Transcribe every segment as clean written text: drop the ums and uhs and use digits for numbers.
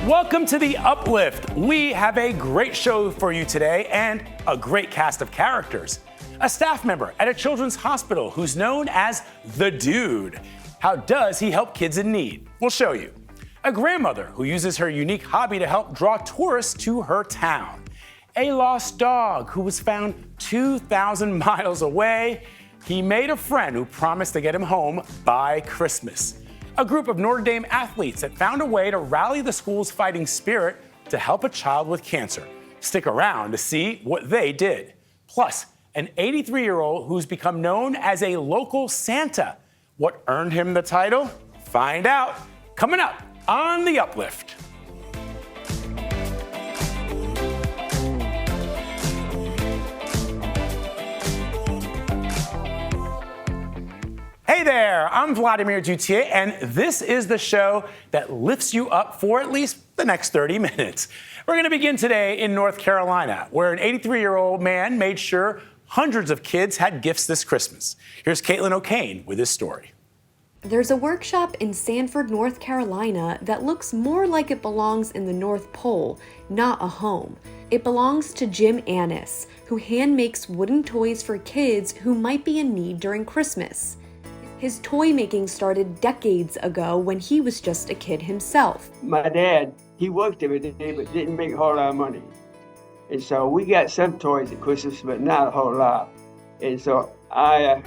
Welcome to the Uplift. We have a great show for you today and a great cast of characters. A staff member at a children's hospital who's known as the Dude. How does he help kids in need? We'll show you. A grandmother who uses her unique hobby to help draw tourists to her town. A lost dog who was found 2,000 miles away. He made a friend who promised to get him home by Christmas. A group of Notre Dame athletes that found a way to rally the school's fighting spirit to help a child with cancer. Stick around to see what they did. Plus, an 83-year-old who's become known as a local Santa. What earned him the title? Find out coming up on The Uplift. Hey there, I'm Vladimir Dutier, and this is the show that lifts you up for at least the next 30 minutes. We're going to begin today in North Carolina, where an 83-year-old man made sure hundreds of kids had gifts this Christmas. Here's Caitlin O'Kane with his story. There's a workshop in Sanford, North Carolina that looks more like it belongs in the North Pole, not a home. It belongs to Jim Annis, who hand makes wooden toys for kids who might be in need during Christmas. His toy making started decades ago when he was just a kid himself. My dad, he worked every day but didn't make a whole lot of money. And so we got some toys at Christmas, but not a whole lot. And so I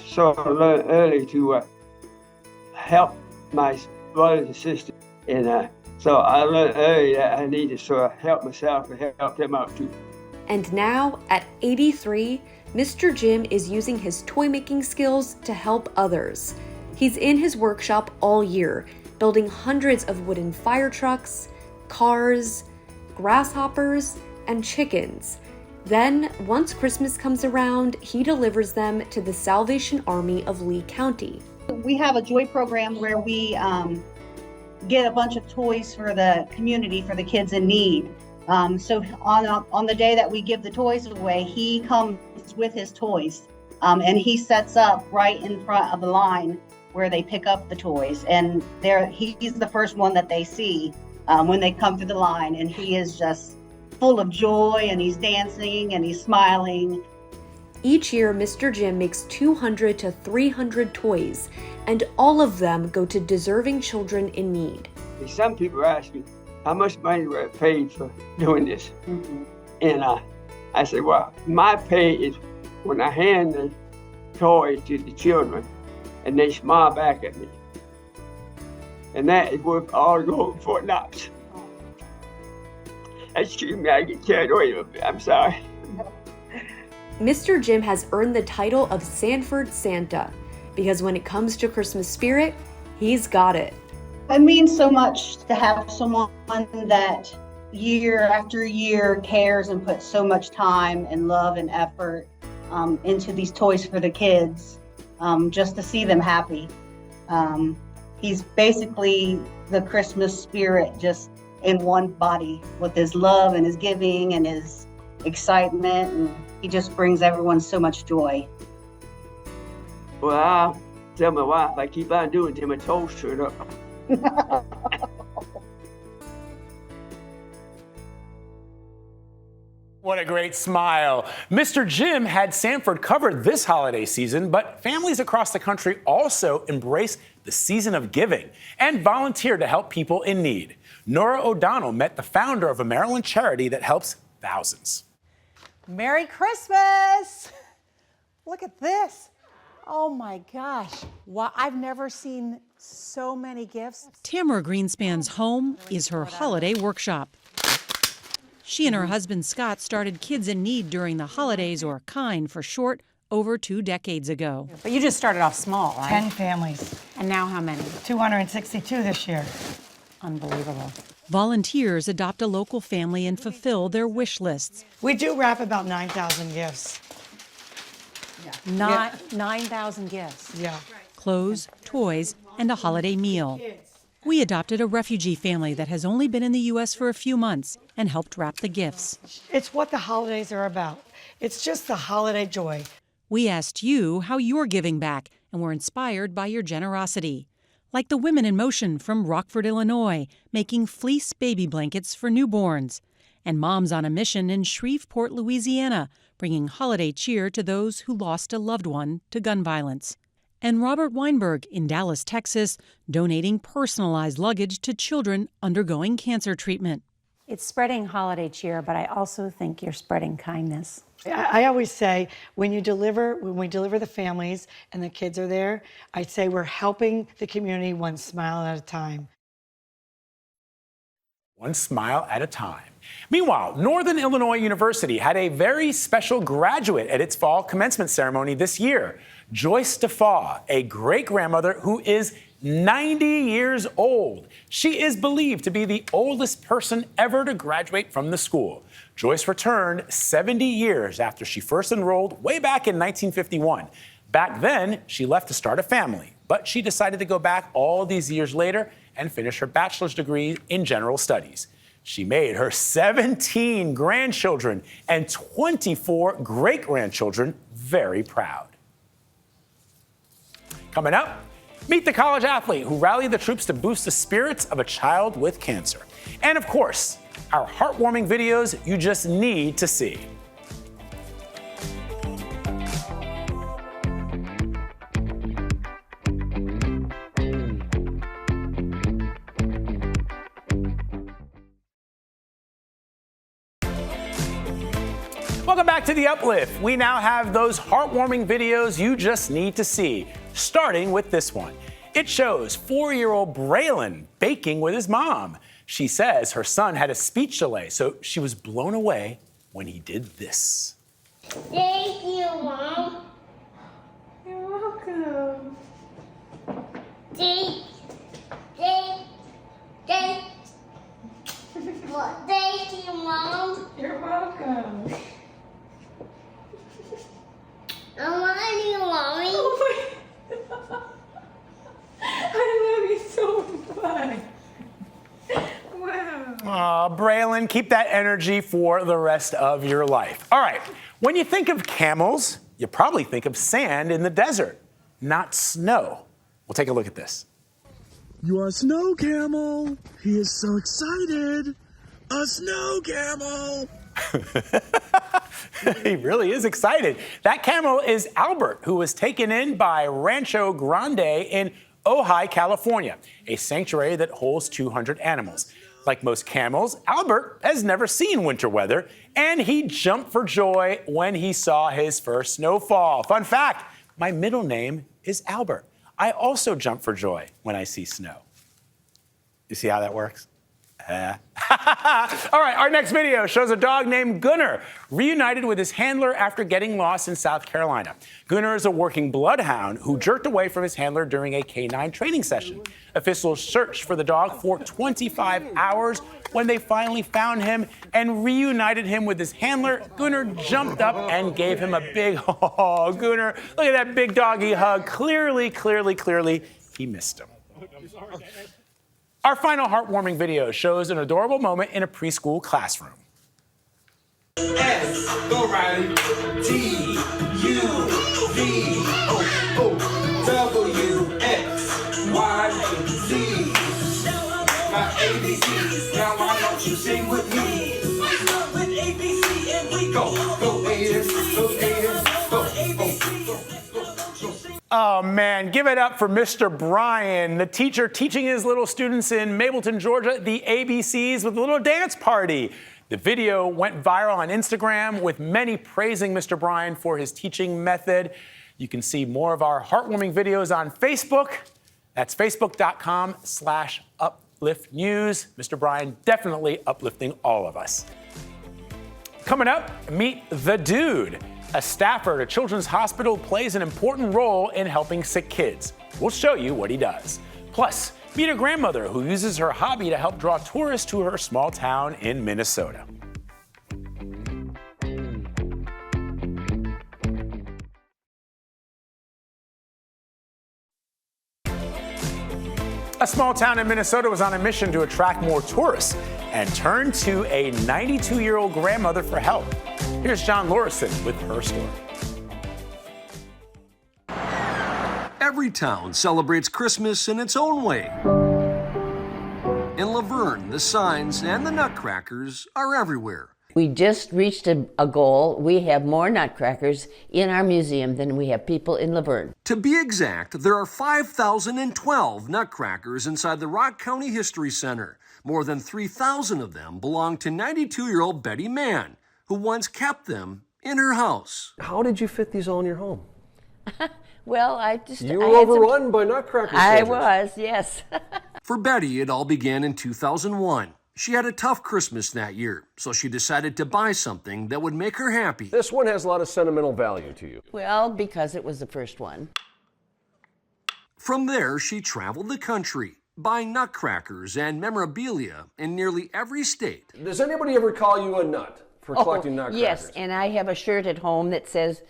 sort of learned early to help my brothers and sisters. And so I learned early that I need to sort of help myself and help them out too. And now, at 83, Mr. Jim is using his toy-making skills to help others. He's in his workshop all year, building hundreds of wooden fire trucks, cars, grasshoppers, and chickens. Then, once Christmas comes around, he delivers them to the Salvation Army of Lee County. We have a joy program where we get a bunch of toys for the community, for the kids in need. So on the day that we give the toys away, he comes with his toys, and he sets up right in front of the line where they pick up the toys. And he's the first one that they see when they come through the line, and he is just full of joy, and he's dancing and he's smiling. Each year, Mr. Jim makes 200 to 300 toys, and all of them go to deserving children in need. Some people ask me, how much money were paid for doing this? Mm-hmm. And I said, well, my pay is when I hand the toys to the children and they smile back at me. And that is worth all the gold for knots. Excuse me, I get carried away a little bit. I'm sorry. Mr. Jim has earned the title of Sanford Santa because when it comes to Christmas spirit, he's got it. It means so much to have someone that year after year cares and puts so much time and love and effort into these toys for the kids, just to see them happy. He's basically the Christmas spirit just in one body with his love and his giving and his excitement, and he just brings everyone so much joy. Well, I'll tell my wife I keep on doing till my toes turn up. What a great smile. Mr. Jim had Sanford covered this holiday season, but families across the country also embrace the season of giving and volunteer to help people in need. Nora O'Donnell met the founder of a Maryland charity that helps thousands. Merry Christmas! Look at this. Oh my gosh. Wow, I've never seen so many gifts. Tamara Greenspan's home is her holiday workshop. She and her husband Scott started Kids in Need during the holidays, or KIND for short, over 2 decades ago. But you just started off small, right? 10 families. And now how many? 262 this year. Unbelievable. Volunteers adopt a local family and fulfill their wish lists. We do wrap about 9,000 gifts. 9,000 gifts. Yeah. Clothes, toys, and a holiday meal. We adopted a refugee family that has only been in the U.S. for a few months and helped wrap the gifts. It's what the holidays are about. It's just the holiday joy. We asked you how you're giving back and were inspired by your generosity. like the Women in Motion from Rockford, Illinois, making fleece baby blankets for newborns, and Moms on a Mission in Shreveport, Louisiana, bringing holiday cheer to those who lost a loved one to gun violence. And Robert Weinberg in Dallas, Texas, donating personalized luggage to children undergoing cancer treatment. It's spreading holiday cheer, but I also think you're spreading kindness. I always say when we deliver the families and the kids are there, I say we're helping the community one smile at a time. One smile at a time. Meanwhile, Northern Illinois University had a very special graduate at its fall commencement ceremony this year. Joyce DeFaw, a great-grandmother who is 90 years old. She is believed to be the oldest person ever to graduate from the school. Joyce returned 70 years after she first enrolled way back in 1951. Back then, she left to start a family, but she decided to go back all these years later and finish her bachelor's degree in general studies. She made her 17 grandchildren and 24 great-grandchildren very proud. Coming up, meet the college athlete who rallied the troops to boost the spirits of a child with cancer. And of course, our heartwarming videos you just need to see. Welcome back to the Uplift. We now have those heartwarming videos you just need to see, starting with this one. It shows 4-year-old Braylon baking with his mom. She says her son had a speech delay, so she was blown away when he did this. Thank you, Mom. You're welcome. Thank you, Mom. You're welcome. I love you, Mommy. Oh my I love you so much. Wow. Aw, Braylon, keep that energy for the rest of your life. All right, when you think of camels, you probably think of sand in the desert, not snow. We'll take a look at this. You are a snow camel. He is so excited. A snow camel. He really is excited. That camel is Albert, who was taken in by Rancho Grande in Ojai, California, a sanctuary that holds 200 animals. Like most camels, Albert has never seen winter weather, and he jumped for joy when he saw his first snowfall. Fun fact, my middle name is Albert. I also jump for joy when I see snow. You see how that works? All right, our next video shows a dog named Gunner reunited with his handler after getting lost in South Carolina. Gunner is a working bloodhound who jerked away from his handler during a canine training session. Officials searched for the dog for 25 hours. When they finally found him and reunited him with his handler, Gunner jumped up and gave him a big, oh, Gunner, look at that big doggy hug. Clearly, he missed him. Our final heartwarming video shows an adorable moment in a preschool classroom. S, go Riley. T, U, V, O, W, X, Y, Z. My ABCs, now why don't you sing with me? We start with ABC and we go Gators, go Gators, go Oh man, give it up for Mr. Brian, the teacher teaching his little students in Mableton, Georgia, the ABCs with a little dance party. The video went viral on Instagram with many praising Mr. Brian for his teaching method. You can see more of our heartwarming videos on Facebook. That's facebook.com/upliftnews. Mr. Brian definitely uplifting all of us. Coming up, meet the Dude. A staffer at a children's hospital plays an important role in helping sick kids. We'll show you what he does. Plus, meet a grandmother who uses her hobby to help draw tourists to her small town in Minnesota. A small town in Minnesota was on a mission to attract more tourists and turned to a 92-year-old grandmother for help. Here's John Lorison with her story. Every town celebrates Christmas in its own way. In Laverne, the signs and the nutcrackers are everywhere. We just reached a goal. We have more nutcrackers in our museum than we have people in Laverne. To be exact, there are 5,012 nutcrackers inside the Rock County History Center. More than 3,000 of them belong to 92-year-old Betty Mann, who once kept them in her house. How did you fit these all in your home? Well, You were overrun by nutcracker soldiers. I was, yes. For Betty, it all began in 2001. She had a tough Christmas that year, so she decided to buy something that would make her happy. This one has a lot of sentimental value to you. Well, because it was the first one. From there, she traveled the country, buying nutcrackers and memorabilia in nearly every state. Does anybody ever call you a nut for collecting nutcrackers? Yes, and I have a shirt at home that says,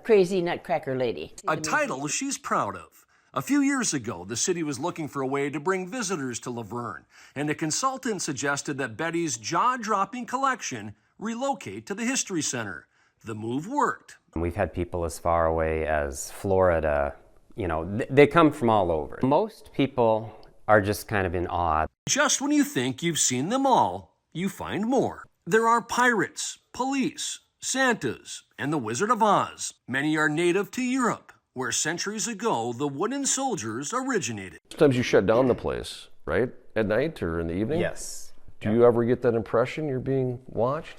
Crazy Nutcracker Lady. A title she's proud of. A few years ago, the city was looking for a way to bring visitors to Laverne, and a consultant suggested that Betty's jaw-dropping collection relocate to the History Center. The move worked. We've had people as far away as Florida. You know, they come from all over. Most people are just kind of in awe. Just when you think you've seen them all, you find more. There are pirates, police, Santas, and the Wizard of Oz. Many are native to Europe, where centuries ago the wooden soldiers originated. Sometimes you shut down the place, right? At night or in the evening? Yes. Do you ever get that impression you're being watched?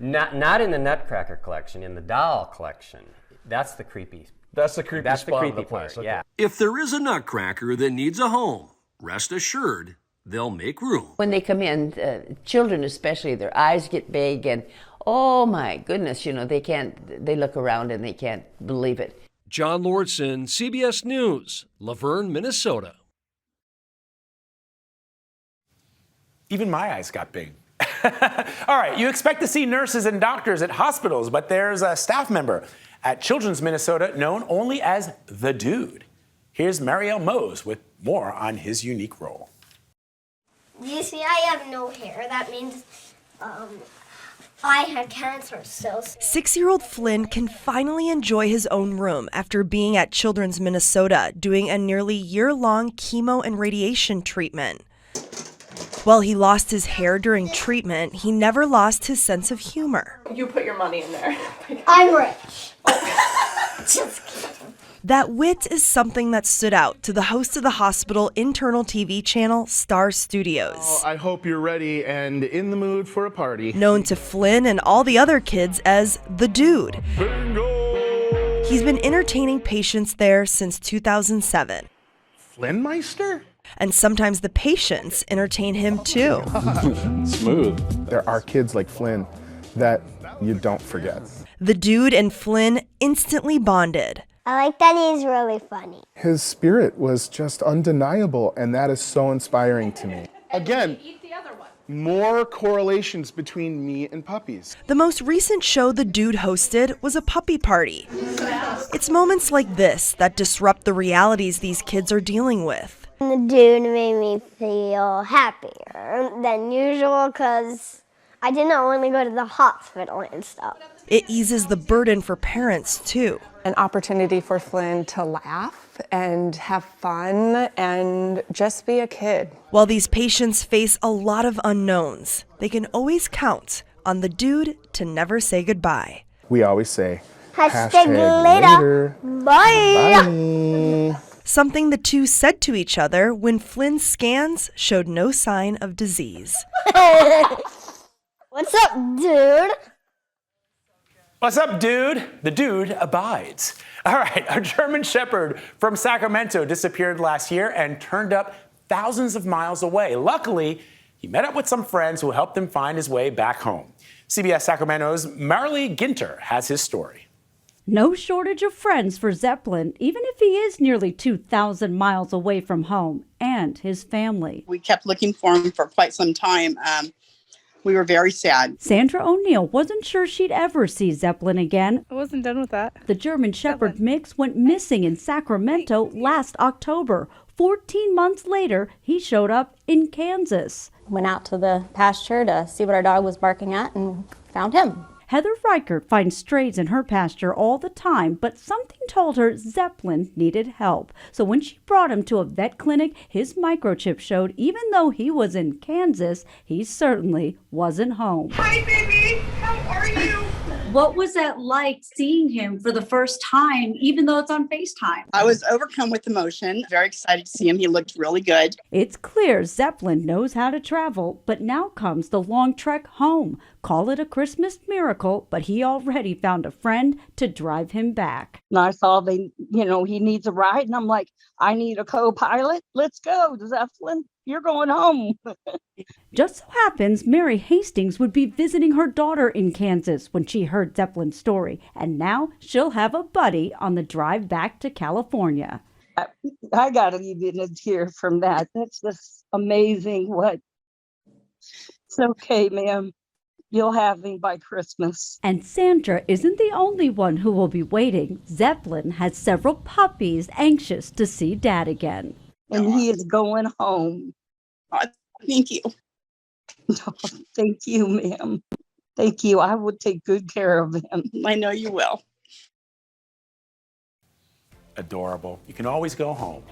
Not in the Nutcracker collection, in the doll collection. That's the creepy. That's the creepy That's the spot creepy of the place. part, Okay. yeah. If there is a nutcracker that needs a home, rest assured they'll make room. When they come in, children especially, their eyes get big and, oh my goodness, you know, they look around and they can't believe it. John Lordson, CBS News, Laverne, Minnesota. Even my eyes got big. All right, you expect to see nurses and doctors at hospitals, but there's a staff member at Children's Minnesota known only as the Dude. Here's Marielle Mose with more on his unique role. You see, I have no hair. That means I had cancer cells. 6-year-old Flynn can finally enjoy his own room after being at Children's Minnesota doing a nearly year-long chemo and radiation treatment. While he lost his hair during treatment, he never lost his sense of humor. You put your money in there. I'm rich. Just kidding. That wit is something that stood out to the host of the hospital internal TV channel Star Studios. Oh, I hope you're ready and in the mood for a party. Known to Flynn and all the other kids as the Dude. Bingo! He's been entertaining patients there since 2007. Flynnmeister? And sometimes the patients entertain him too. Smooth. There are kids like Flynn that you don't forget. The Dude and Flynn instantly bonded. I like that he's really funny. His spirit was just undeniable, and that is so inspiring to me. Again, more correlations between me and puppies. The most recent show the Dude hosted was a puppy party. It's moments like this that disrupt the realities these kids are dealing with. The Dude made me feel happier than usual because I didn't want to go to the hospital and stuff. It eases the burden for parents, too. An opportunity for Flynn to laugh and have fun and just be a kid. While these patients face a lot of unknowns, they can always count on the Dude to never say goodbye. We always say, Hashtag later. Bye. Bye. Something the two said to each other when Flynn's scans showed no sign of disease. What's up, dude? What's up, dude? The Dude abides. All right, a German Shepherd from Sacramento disappeared last year and turned up thousands of miles away. Luckily, he met up with some friends who helped him find his way back home. CBS Sacramento's Marilee Ginter has his story. No shortage of friends for Zeppelin, even if he is nearly 2,000 miles away from home and his family. We kept looking for him for quite some time. We were very sad. Sandra O'Neill wasn't sure she'd ever see Zeppelin again. I wasn't done with that. The German Shepherd mix went missing in Sacramento last October. 14 months later, he showed up in Kansas. Went out to the pasture to see what our dog was barking at and found him. Heather Reichert finds strays in her pasture all the time, but something told her Zeppelin needed help. So when she brought him to a vet clinic, his microchip showed even though he was in Kansas, he certainly wasn't home. Hi, baby. How are you? What was that like seeing him for the first time, even though it's on FaceTime? I was overcome with emotion. Very excited to see him. He looked really good. It's clear Zeppelin knows how to travel, but now comes the long trek home. Call it a Christmas miracle, but he already found a friend to drive him back. And I saw he needs a ride, and I'm like, I need a co-pilot. Let's go, Zeppelin. You're going home. Just so happens Mary Hastings would be visiting her daughter in Kansas when she heard Zeppelin's story, and now she'll have a buddy on the drive back to California. I got to even hear from that. That's just amazing. It's okay, ma'am. You'll have me by Christmas. And Sandra isn't the only one who will be waiting. Zeppelin has several puppies anxious to see Dad again. And he is going home. Thank you. Oh, thank you, ma'am. Thank you. I will take good care of him. I know you will. Adorable. You can always go home.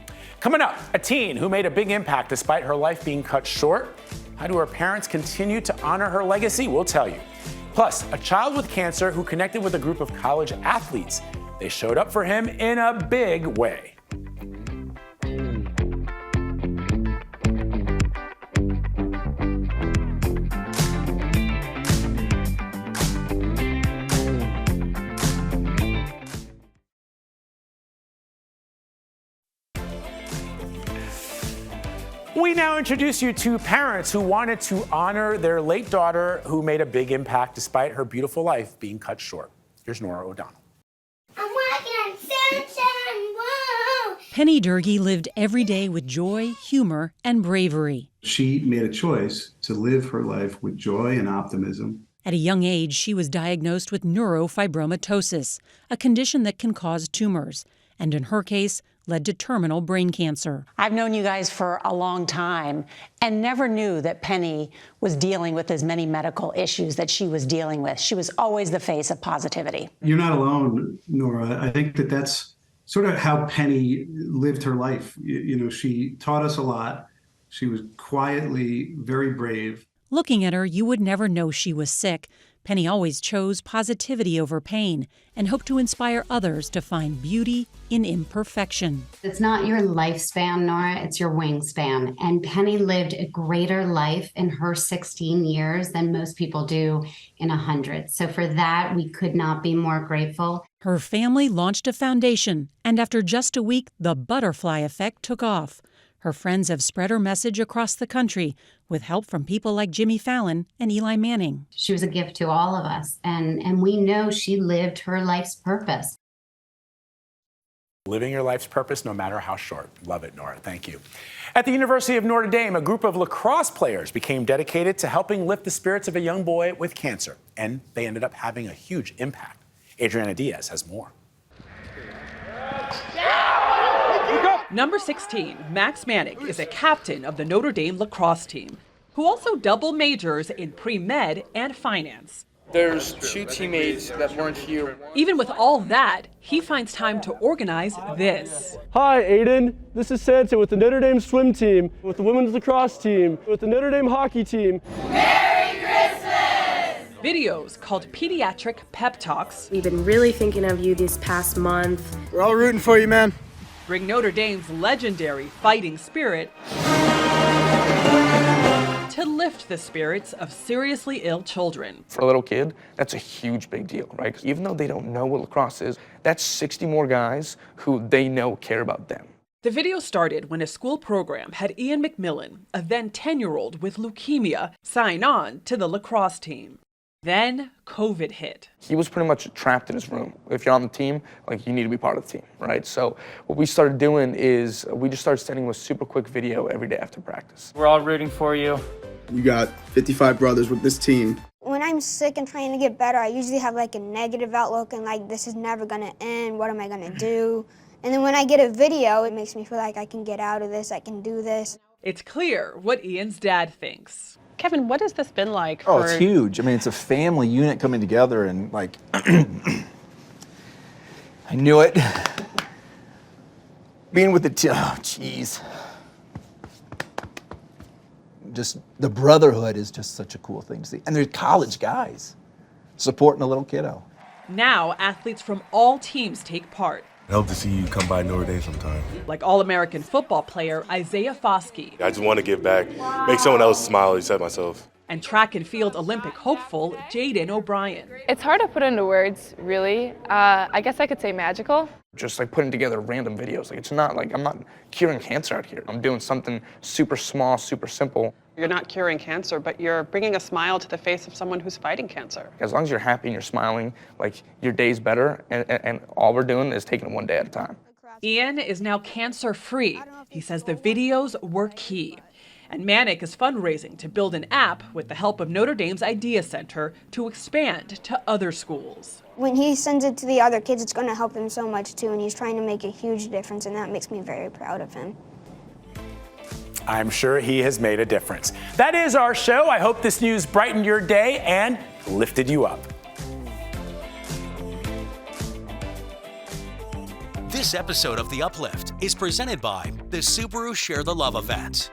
Coming up, a teen who made a big impact despite her life being cut short. How do her parents continue to honor her legacy? We'll tell you. Plus, a child with cancer who connected with a group of college athletes. They showed up for him in a big way. We now introduce you to parents who wanted to honor their late daughter who made a big impact despite her beautiful life being cut short. Here's Nora O'Donnell. I'm walking on sunshine, whoa! Penny Durgee lived every day with joy, humor, and bravery. She made a choice to live her life with joy and optimism. At a young age, she was diagnosed with neurofibromatosis, a condition that can cause tumors, and in her case, led to terminal brain cancer. I've known you guys for a long time and never knew that Penny was dealing with as many medical issues that she was dealing with. She was always the face of positivity. You're not alone, Nora. I think that's sort of how Penny lived her life. She taught us a lot. She was quietly very brave. Looking at her, you would never know she was sick. Penny always chose positivity over pain and hoped to inspire others to find beauty in imperfection. It's not your lifespan, Nora, it's your wingspan. And Penny lived a greater life in her 16 years than most people do in 100. So for that, we could not be more grateful. Her family launched a foundation, and after just a week, the butterfly effect took off. Her friends have spread her message across the country with help from people like Jimmy Fallon and Eli Manning. She was a gift to all of us, and we know she lived her life's purpose. Living your life's purpose, no matter how short. Love it, Nora. Thank you. At the University of Notre Dame, a group of lacrosse players became dedicated to helping lift the spirits of a young boy with cancer, and they ended up having a huge impact. Adriana Diaz has more. Number 16, Max Manick, is a captain of the Notre Dame lacrosse team, who also double majors in pre-med and finance. There's 2 teammates that weren't here. Even with all that, he finds time to organize this. Hi, Aiden. This is Santa with the Notre Dame swim team, with the women's lacrosse team, with the Notre Dame hockey team. Merry Christmas! Videos called Pediatric Pep Talks. We've been really thinking of you this past month. We're all rooting for you, man. Bring Notre Dame's legendary fighting spirit to lift the spirits of seriously ill children. For a little kid, that's a huge big deal, right? 'Cause even though they don't know what lacrosse is, that's 60 more guys who they know care about them. The video started when a school program had Ian McMillan, a then 10-year-old with leukemia, sign on to the lacrosse team. Then COVID hit. He was pretty much trapped in his room. If you're on the team, you need to be part of the team, right? So what we started doing is we just started sending a super quick video every day after practice. We're all rooting for you. You got 55 brothers with this team. When I'm sick and trying to get better, I usually have a negative outlook and this is never gonna end, what am I gonna do? And then when I get a video, it makes me feel like I can get out of this, I can do this. It's clear what Ian's dad thinks. Kevin, what has this been like? Oh, it's huge. I mean, it's a family unit coming together, and like, I knew it. Being with the jeez. Just the brotherhood is just such a cool thing to see. And they're college guys supporting a little kiddo. Now, athletes from all teams take part. I hope to see you come by Notre Dame sometime. Like All-American football player Isaiah Foskey. I just want to give back, make someone else smile instead of myself. And track and field Olympic hopeful Jaden O'Brien. It's hard to put into words, really. I guess I could say magical. Just like putting together random videos. Like, it's not like I'm not curing cancer out here. I'm doing something super small, super simple. You're not curing cancer, but you're bringing a smile to the face of someone who's fighting cancer. As long as you're happy and you're smiling, like, your day's better, and all we're doing is taking it one day at a time. Ian is now cancer-free. He says the videos were key. And Manic is fundraising to build an app with the help of Notre Dame's Idea Center to expand to other schools. When he sends it to the other kids, it's going to help them so much too, and he's trying to make a huge difference, and that makes me very proud of him. I'm sure he has made a difference. That is our show. I hope this news brightened your day and lifted you up. This episode of The Uplift is presented by the Subaru Share the Love event.